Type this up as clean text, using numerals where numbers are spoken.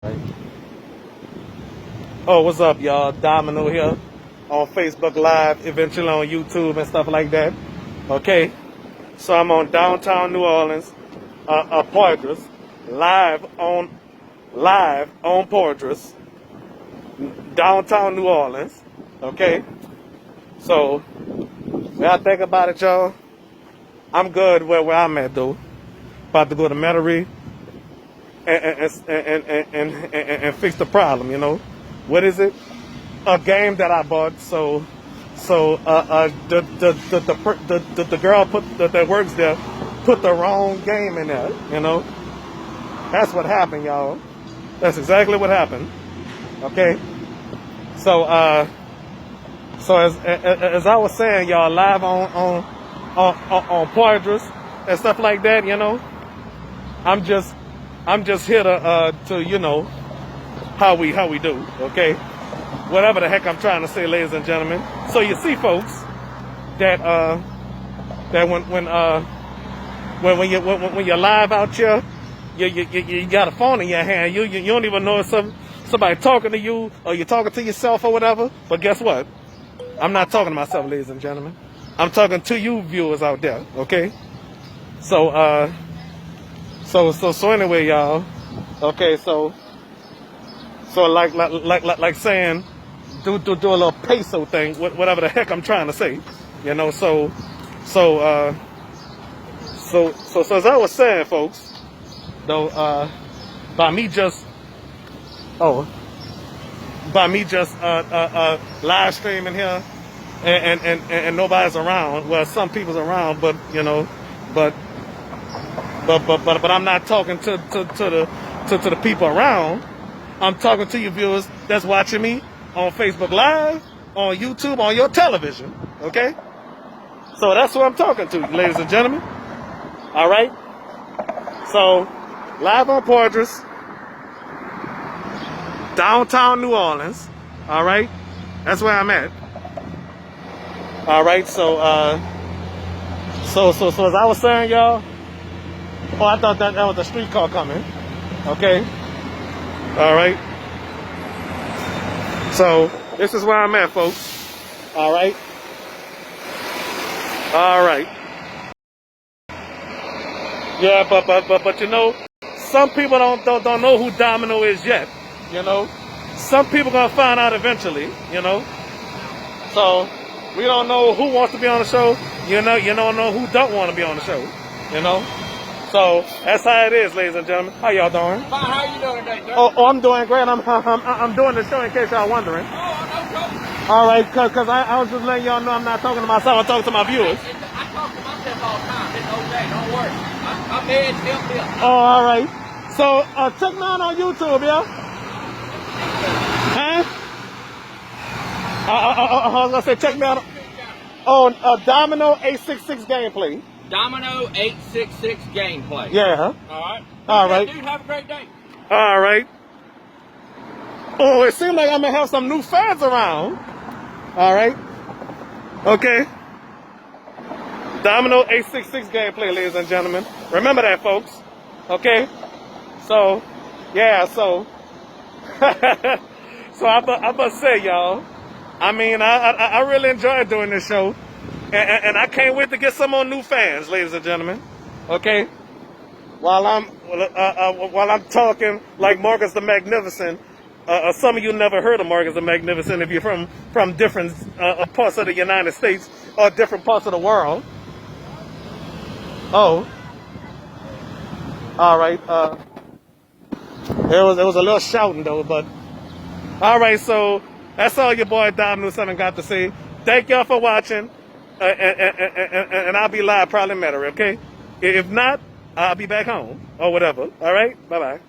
Right. Oh, what's up, y'all? Domino here on Facebook Live, eventually on YouTube and stuff like that. Okay, so I'm on downtown New Orleans, Poydras, live on Poydras, downtown New Orleans. Okay, so when I think about it, y'all, I'm good where I'm at though. About to go to Metairie and fix the problem. You know, what is it? A game that I bought. The girl that works there put the wrong game in there. You know, that's what happened, y'all. That's exactly what happened. Okay. So as I was saying, y'all, live on Poydras and stuff like that. You know, I'm just here to you know how we do. Okay. Whatever the heck I'm trying to say, ladies and gentlemen. So you see, folks, that when you're live out here, you got a phone in your hand. You don't even know if somebody talking to you or you're talking to yourself or whatever. But guess what? I'm not talking to myself, ladies and gentlemen. I'm talking to you viewers out there. Okay. So anyway, y'all. Okay. So like saying. Do a little peso thing, whatever the heck I'm trying to say, you know. So as I was saying, folks, though, by me just live streaming here, and nobody's around. Well, some people's around, but you know, but I'm not talking to the people around. I'm talking to you viewers that's watching me on Facebook Live, on YouTube, on your television, okay? So that's who I'm talking to, ladies and gentlemen. All right? So, live on Poydras, downtown New Orleans, all right? That's where I'm at. All right, so as I was saying, y'all, oh, I thought that was a streetcar coming, okay? All right? So, this is where I'm at, folks. All right? All right. Yeah, but you know, some people don't know who Domino is yet, you know? Some people gonna find out eventually, you know? So, we don't know who wants to be on the show, you don't know who don't want to be on the show, you know? So, that's how it is, ladies and gentlemen. How y'all doing? Fine, how you doing today, sir? Oh, I'm doing great. I'm doing the show in case y'all wondering. Oh, no trouble. All right, cause I was just letting y'all know I'm not talking to myself. I'm talking to my viewers. I talk to myself all the time. It's okay. Don't worry. I'm dead still. Oh, all right. So check me out on YouTube, yeah. Huh? I was gonna say check me out on Domino 866 gameplay. Domino 866 gameplay. Yeah. All right. All right. Dude, have a great day. All right. Oh, it seems like I'm gonna have some new fans around. All right. Okay. Domino 866 gameplay, ladies and gentlemen. Remember that, folks. Okay. So, yeah. So, so I must say, y'all. I mean, I really enjoyed doing this show, and I can't wait to get some more new fans, ladies and gentlemen. Okay. While I'm talking like Marcus the Magnificent. Some of you never heard of Marcus the Magnificent if you're from different parts of the United States or different parts of the world. Oh, all right. It was a little shouting though, but all right. So that's all your boy Dominoes got to say. Thank y'all for watching, and I'll be live probably in Metairie, okay? If not, I'll be back home or whatever. All right. Bye bye.